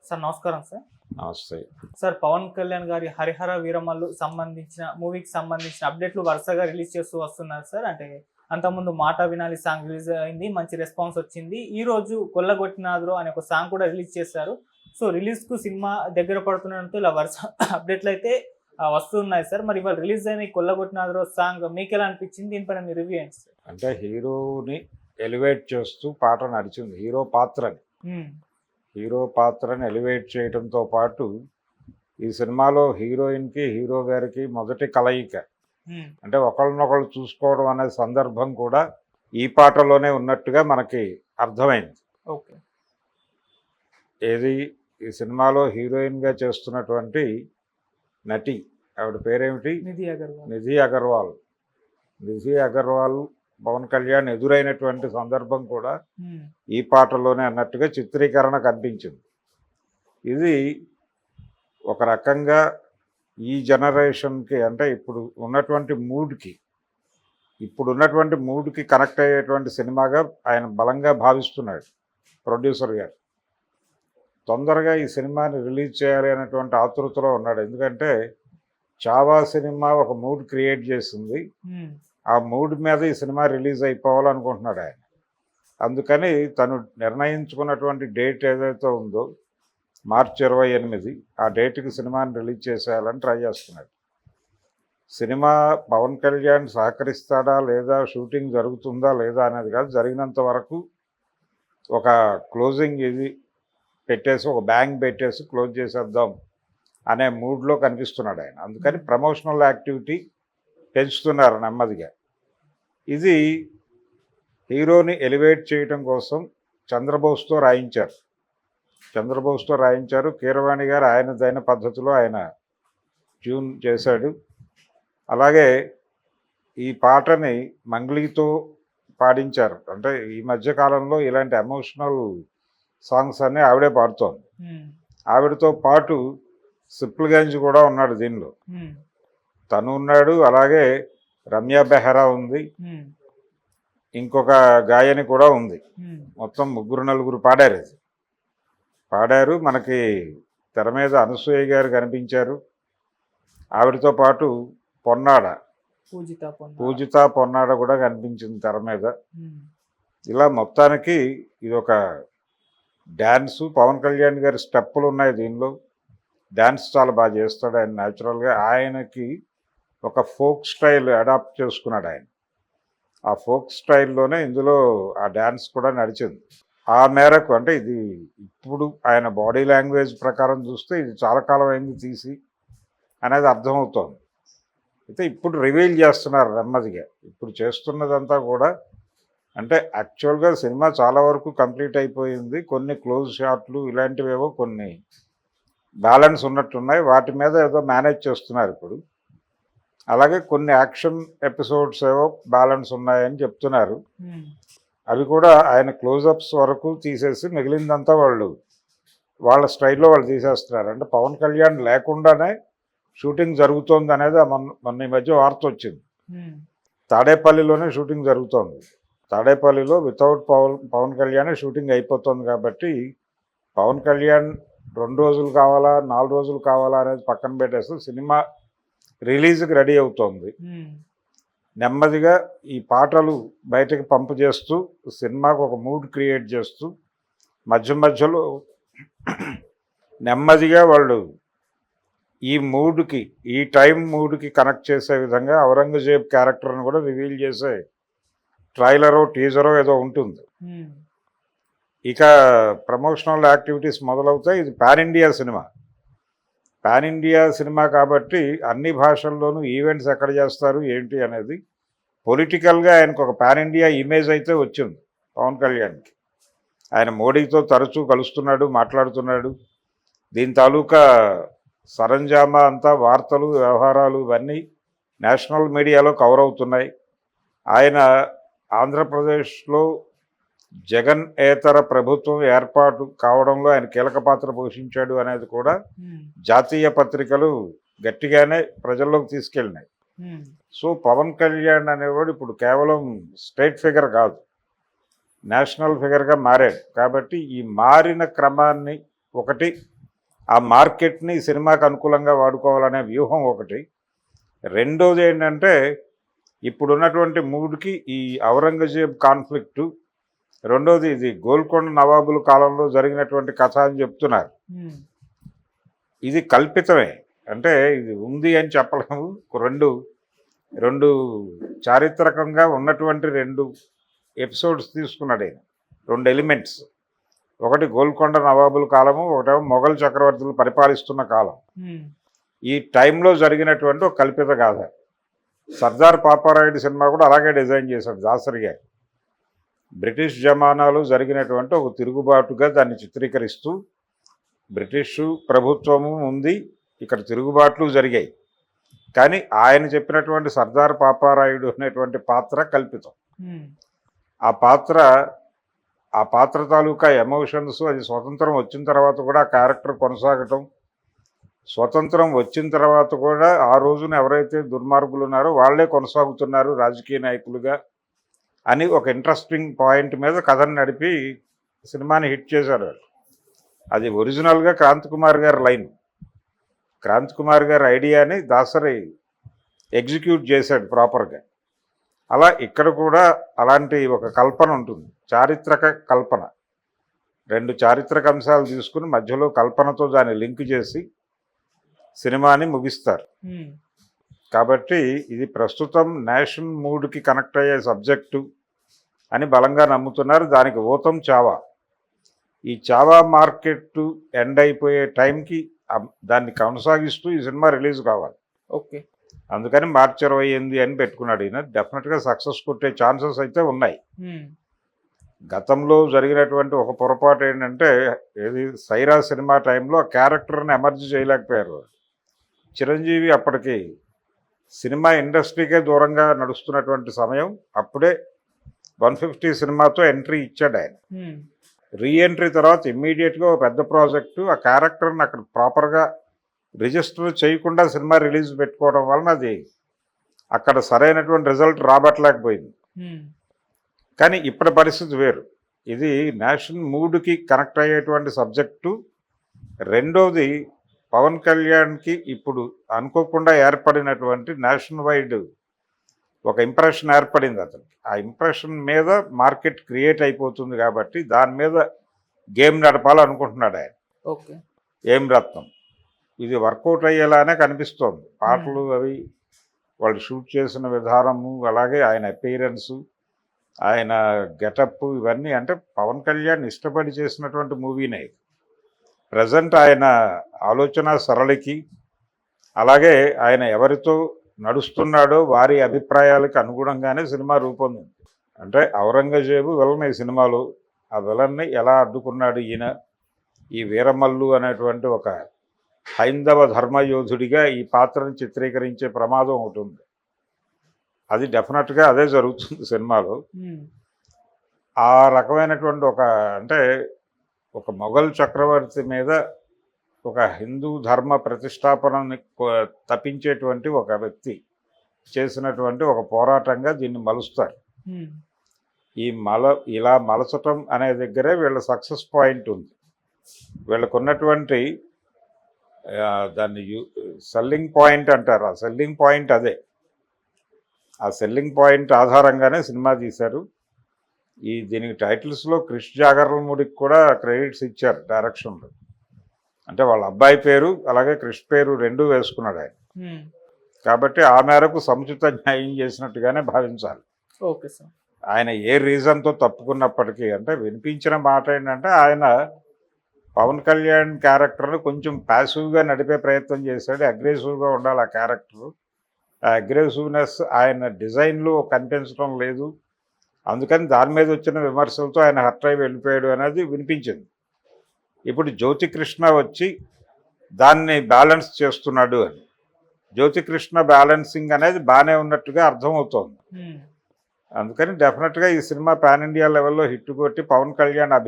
Sir నమస్కారం sir. నమస్తే. Sir Pawan Kalyan గారి 'హరిహర వీరమల్లు' సంబంధించిన మూవీకి సంబంధించిన అప్డేట్లు వరుసగా రిలీజ్ చేస్తూ వస్తున్నారు సార్. అంటే అంతకుముందు 'మాట వినాలి' సాంగ్ రిలీజ్ అయింది, మంచి రెస్పాన్స్ వచ్చింది. ఈ రోజు 'కొల్లగొట్టినాద్రో' అనే ఒక సాంగ్ కూడా రిలీజ్ చేశారు. సో రిలీజ్కు సినిమా దగ్గర పడుతుండడంతో ఇలా వరుస అప్డేట్లు అయితే వస్తున్నాయి సార్. మరి ఇవాళ రిలీజ్ అయిన ఈ 'కొల్లగొట్టినాద్రో' సాంగ్ మీకు ఎలా అనిపించింది? దీనిపైన మీ రివ్యూ ఏంటి సార్? అంటే హీరోని ఎలివేట్ చేస్తూ పాట నడిచింది. హీరో పాత్రని ఎలివేట్ చేయడంతో పాటు ఈ సినిమాలో హీరోయిన్కి హీరో గారికి మొదటి కలయిక, అంటే ఒకళ్ళనొకళ్ళు చూసుకోవడం అనే సందర్భం కూడా ఈ పాటలోనే ఉన్నట్టుగా మనకి అర్థమైంది. ఓకే. ఏది ఈ సినిమాలో హీరోయిన్గా చేస్తున్నటువంటి నటి, ఆవిడ పేరేమిటి? నిధి అగర్వాల్. నిధి అగర్వాల్ పవన్ కళ్యాణ్ ఎదురైనటువంటి సందర్భం కూడా ఈ పాటలోనే అన్నట్టుగా చిత్రీకరణ కనిపించింది. ఇది ఒక రకంగా ఈ జనరేషన్కి, అంటే ఉన్నటువంటి మూడ్కి కనెక్ట్ అయ్యేటువంటి సినిమాగా ఆయన బలంగా భావిస్తున్నాడు ప్రొడ్యూసర్ గారు. తొందరగా ఈ సినిమాని రిలీజ్ చేయాలి అనేటువంటి ఆతృతలో ఉన్నాడు. ఎందుకంటే చావా సినిమా ఒక మూడ్ క్రియేట్ చేసింది. ఆ మూడ్ మీద ఈ సినిమా రిలీజ్ అయిపోవాలనుకుంటున్నాడు ఆయన. అందుకని తను నిర్ణయించుకున్నటువంటి డేట్ ఏదైతే ఉందో మార్చి 28, ఆ డేట్కి సినిమాని రిలీజ్ చేసేయాలని ట్రై చేస్తున్నాడు. సినిమా పవన్ కళ్యాణ్ సహకరిస్తాడా లేదా, షూటింగ్ జరుగుతుందా లేదా అనేది కాదు, జరిగినంత వరకు ఒక క్లోజింగ్ ఇది పెట్టేసి, ఒక బ్యాంగ్ పెట్టేసి క్లోజ్ చేసేద్దాం అనే మూడ్లో కనిపిస్తున్నాడు ఆయన. అందుకని ప్రమోషనల్ యాక్టివిటీ పెంచుతున్నారు నెమ్మదిగా. ఇది హీరోని ఎలివేట్ చేయడం కోసం చంద్రబోస్తో రాయించారు. కీరవాణి గారు ఆయనదైన పద్ధతిలో ఆయన ట్యూన్ చేశాడు. అలాగే ఈ పాటని మంగ్లీతో పాడించారు. అంటే ఈ మధ్యకాలంలో ఇలాంటి ఎమోషనల్ సాంగ్స్ అన్నీ ఆవిడే పాడుతోంది. ఆవిడతో పాటు సిప్లిగంజ్ కూడా ఉన్నాడు దీనిలో. తను ఉన్నాడు, అలాగే రమ్య బెహరా ఉంది, ఇంకొక గాయని కూడా ఉంది. మొత్తం 3-4 పాడారు. మనకి తెర మీద అనసూయ గారు కనిపించారు. ఆవిడతో పాటు పూజిత పొన్నాడ కూడా కనిపించింది తెర మీద. ఇలా మొత్తానికి ఇది ఒక డ్యాన్సు. పవన్ కళ్యాణ్ గారి స్టెప్పులు ఉన్నాయి దీనిలో. డ్యాన్స్ చాలా బాగా చేస్తాడు ఆయన న్యాచురల్గా. ఆయనకి ఒక ఫోక్ స్టైల్ అడాప్ట్ చేసుకున్నాడు ఆయన. ఆ ఫోక్ స్టైల్లోనే ఇందులో ఆ డ్యాన్స్ కూడా నడిచింది. ఆ మేరకు, అంటే ఇది ఇప్పుడు ఆయన బాడీ లాంగ్వేజ్ ప్రకారం చూస్తే ఇది చాలా కాలం అయింది తీసి అనేది అర్థమవుతోంది. అయితే ఇప్పుడు రివీల్ చేస్తున్నారు నెమ్మదిగా. ఇప్పుడు చేస్తున్నదంతా కూడా, అంటే యాక్చువల్గా సినిమా చాలా వరకు కంప్లీట్ అయిపోయింది. కొన్ని క్లోజ్ షాట్లు ఇలాంటివేవో కొన్ని బ్యాలెన్స్ ఉన్నట్టున్నాయి. వాటి మీద ఏదో మేనేజ్ చేస్తున్నారు ఇప్పుడు. అలాగే కొన్ని యాక్షన్ ఎపిసోడ్స్ ఏవో బ్యాలెన్స్ ఉన్నాయని చెప్తున్నారు. అవి కూడా ఆయన క్లోజప్స్ వరకు తీసేసి మిగిలిందంతా వాళ్ళ స్టైల్లో వాళ్ళు తీసేస్తున్నారు. అంటే పవన్ కళ్యాణ్ లేకుండానే షూటింగ్ జరుగుతోంది అనేది మొన్న ఈ మధ్య వార్త వచ్చింది. తాడేపల్లిలోనే షూటింగ్ జరుగుతోంది. తాడేపల్లిలో వితౌట్ పవన్ కళ్యాణ్ షూటింగ్ అయిపోతుంది. కాబట్టి పవన్ కళ్యాణ్ 2 రోజులు కావాలా 4 రోజులు కావాలా అనేది పక్కన పెట్టేసి సినిమా రిలీజ్కి రెడీ అవుతోంది. నెమ్మదిగా ఈ పాటలు బయటకు పంపు చేస్తూ సినిమాకు ఒక మూడ్ క్రియేట్ చేస్తూ మధ్యలో నెమ్మదిగా వాళ్ళు ఈ టైం మూడ్కి కనెక్ట్ చేసే విధంగా ఔరంగజేబ్ క్యారెక్టర్ని కూడా రివీల్ చేసే ట్రైలరో టీజరో ఏదో ఉంటుంది. ఇక ప్రమోషనల్ యాక్టివిటీస్ మొదలవుతాయి. ఇది పాన్ ఇండియా సినిమా కాబట్టి అన్ని భాషల్లోనూ ఈవెంట్స్ ఎక్కడ చేస్తారు ఏంటి అనేది పొలిటికల్గా ఆయనకు ఒక పాన్ ఇండియా ఇమేజ్ అయితే వచ్చింది పవన్ కళ్యాణ్కి. ఆయన మోడీతో తరచూ కలుస్తున్నాడు, మాట్లాడుతున్నాడు. దీని తాలూకా సరంజామా అంతా, వార్తలు, వ్యవహారాలు ఇవన్నీ నేషనల్ మీడియాలో కవర్ అవుతున్నాయి. ఆయన ఆంధ్రప్రదేశ్లో జగన్ ఏతర ప్రభుత్వం ఏర్పాటు కావడంలో ఆయన కీలక పాత్ర పోషించాడు అనేది కూడా జాతీయ పత్రికలు గట్టిగానే ప్రజల్లోకి తీసుకెళ్ళినాయి. సో పవన్ కళ్యాణ్ అనేవాడు ఇప్పుడు కేవలం స్టేట్ ఫిగర్ కాదు, నేషనల్ ఫిగర్గా మారాడు. కాబట్టి ఈ మారిన క్రమాన్ని ఒకటి ఆ మార్కెట్ని సినిమాకి అనుకూలంగా వాడుకోవాలనే వ్యూహం ఒకటి. రెండోది ఏంటంటే ఇప్పుడున్నటువంటి మూడ్కి ఈ ఔరంగజేబ్ కాన్ఫ్లిక్టు, రెండోది ఇది గోల్కొండ నవాబుల కాలంలో జరిగినటువంటి కథ అని చెప్తున్నారు. ఇది కల్పితమే, అంటే ఇది ఉంది అని చెప్పలేము. రెండు చారిత్రకంగా ఉన్నటువంటి 2 ఎపిసోడ్స్ తీసుకున్నాడు ఆయన, 2 ఎలిమెంట్స్. ఒకటి గోల్కొండ నవాబుల కాలము, ఒకటేమో మొఘల్ చక్రవర్తులు పరిపాలిస్తున్న కాలం. ఈ టైంలో జరిగినటువంటి ఒక కల్పిత గాథ. సర్దార్ పాపారాయుడు సినిమా కూడా అలాగే డిజైన్ చేశాడు దాసరి గారు. బ్రిటిష్ జమానాలో జరిగినటువంటి ఒక తిరుగుబాటుగా దాన్ని చిత్రీకరిస్తూ, బ్రిటిషు ప్రభుత్వము ఉంది, ఇక్కడ తిరుగుబాట్లు జరిగాయి, కానీ ఆయన చెప్పినటువంటి సర్దార్ పాపారాయుడు అనేటువంటి పాత్ర కల్పితం. ఆ పాత్ర తాలూకా ఎమోషన్స్, అది స్వతంత్రం వచ్చిన తర్వాత కూడా ఆ క్యారెక్టర్ కొనసాగటం, స్వతంత్రం వచ్చిన తర్వాత కూడా ఆ రోజున ఎవరైతే దుర్మార్గులు ఉన్నారో వాళ్ళే కొనసాగుతున్నారు రాజకీయ నాయకులుగా అని ఒక ఇంట్రెస్టింగ్ పాయింట్ మీద కథను నడిపి సినిమాని హిట్ చేశారు. అది ఒరిజినల్గా క్రాంతి కుమార్ గారి లైన్, క్రాంతి కుమార్ గారి ఐడియాని దాసరి ఎగ్జిక్యూట్ చేశాడు ప్రాపర్గా. అలా ఇక్కడ కూడా అలాంటి ఒక కల్పన ఉంటుంది, చారిత్రక కల్పన. 2 చారిత్రక అంశాలు తీసుకుని మధ్యలో కల్పనతో దాన్ని లింక్ చేసి సినిమాని ముగిస్తారు. కాబట్టి ఇది ప్రస్తుతం నేషనల్ మూడ్కి కనెక్ట్ అయ్యే సబ్జెక్టు అని బలంగా నమ్ముతున్నారు. దానికి ఊతం చావా. ఈ చావా మార్కెట్ ఎండ్ అయిపోయే టైంకి దాన్ని కొనసాగిస్తూ ఈ సినిమా రిలీజ్ కావాలి. ఓకే, అందుకని మార్చి 28 అని పెట్టుకున్నాడు ఈయన. డెఫినెట్గా సక్సెస్ కొట్టే ఛాన్సెస్ అయితే ఉన్నాయి. గతంలో జరిగినటువంటి ఒక పొరపాటు ఏంటంటే, ఏది సైరా సినిమా టైంలో ఆ క్యారెక్టర్ని ఎమర్జ్ చేయలేకపోయారు. చిరంజీవి అప్పటికి సినిమా ఇండస్ట్రీకే దూరంగా నడుస్తున్నటువంటి సమయం. అప్పుడే 150 సినిమాతో ఎంట్రీ ఇచ్చాడు ఆయన. రీఎంట్రీ తర్వాత ఇమ్మీడియట్గా ఒక పెద్ద ప్రాజెక్టు, ఆ క్యారెక్టర్ని అక్కడ ప్రాపర్గా రిజిస్టర్ చేయకుండా సినిమా రిలీజ్ పెట్టుకోవడం వలన అది అక్కడ సరైనటువంటి రిజల్ట్ రాబట్టలేకపోయింది. కానీ ఇప్పటి పరిస్థితి వేరు. ఇది నేషనల్ మూడ్కి కనెక్ట్ అయ్యేటువంటి సబ్జెక్టు. రెండోది పవన్ కళ్యాణ్కి ఇప్పుడు అనుకోకుండా ఏర్పడినటువంటి నేషనల్ వైడ్ ఒక ఇంప్రెషన్ ఏర్పడింది అతనికి. ఆ ఇంప్రెషన్ మీద మార్కెట్ క్రియేట్ అయిపోతుంది కాబట్టి దాని మీద గేమ్ నడపాలనుకుంటున్నాడు ఆయన. ఓకే, ఏం రత్నం ఇది వర్కౌట్ అయ్యేలానే కనిపిస్తోంది. పాటలు అవి వాళ్ళు షూట్ చేసిన విధానము, అలాగే ఆయన అపీరెన్సు, ఆయన గెటప్, ఇవన్నీ అంటే పవన్ కళ్యాణ్ ఇష్టపడి చేసినటువంటి మూవీనే. ప్రజెంట్ ఆయన ఆలోచన సరళికి, అలాగే ఆయన ఎవరితో నడుస్తున్నాడో వారి అభిప్రాయాలకు అనుగుణంగానే సినిమా రూపొందింది. అంటే ఔరంగజేబు విలన్ ఈ సినిమాలో, ఆ విలన్ని ఎలా అడ్డుకున్నాడు ఈయన, ఈ వీరమల్లు అనేటువంటి ఒక హైందవ ధర్మయోధుడిగా ఈ పాత్రను చిత్రీకరించే ప్రమాదం ఒకటి ఉంది. అది డెఫినెట్గా అదే జరుగుతుంది సినిమాలో. ఆ రకమైనటువంటి ఒక మొఘల్ చక్రవర్తి మీద ఒక హిందూ ధర్మ ప్రతిష్టాపనని తప్పించేటువంటి ఒక వ్యక్తి చేసినటువంటి ఒక పోరాటంగా దీన్ని మలుస్తారు. ఇలా మలచటం అనే దగ్గరే వీళ్ళ సక్సెస్ పాయింట్ ఉంది. వీళ్ళకున్నటువంటి దాన్ని సెల్లింగ్ పాయింట్ అంటారు. ఆ సెల్లింగ్ పాయింట్ అదే. ఆ సెల్లింగ్ పాయింట్ ఆధారంగానే సినిమా తీశారు. దీనికి టైటిల్స్లో క్రిష్ జాగర్లమూడికి కూడా క్రెడిట్స్ ఇచ్చారు డైరెక్షన్లో. అంటే వాళ్ళ అబ్బాయి పేరు అలాగే క్రిష్ పేరు 2 వేసుకున్నాడు ఆయన. కాబట్టి ఆ మేరకు సముచిత న్యాయం చేసినట్టుగానే భావించాలి. Okay sir. ఆయన ఏ రీజన్తో తప్పుకున్నప్పటికీ, అంటే వినిపించిన మాట ఏంటంటే ఆయన పవన్ కళ్యాణ్ క్యారెక్టర్ను కొంచెం ప్యాసివ్గా నడిపే ప్రయత్నం చేశాడు. అగ్రెసివ్గా ఉండాలి ఆ క్యారెక్టరు. ఆ అగ్రెసివ్నెస్ ఆయన డిజైన్లో కనిపించడం లేదు. అందుకని దాని మీద వచ్చిన విమర్శలతో ఆయన హర్ట్ అయి వెళ్ళిపోయాడు అనేది వినిపించింది. ఇప్పుడు జ్యోతికృష్ణ వచ్చి దాన్ని బ్యాలెన్స్ చేస్తున్నాడు అని. జ్యోతికృష్ణ బ్యాలెన్సింగ్ అనేది బాగానే ఉన్నట్టుగా అర్థమవుతోంది. అందుకని డెఫినెట్గా ఈ సినిమా పాన్ ఇండియా లెవెల్లో హిట్ కొట్టి పవన్ కళ్యాణ్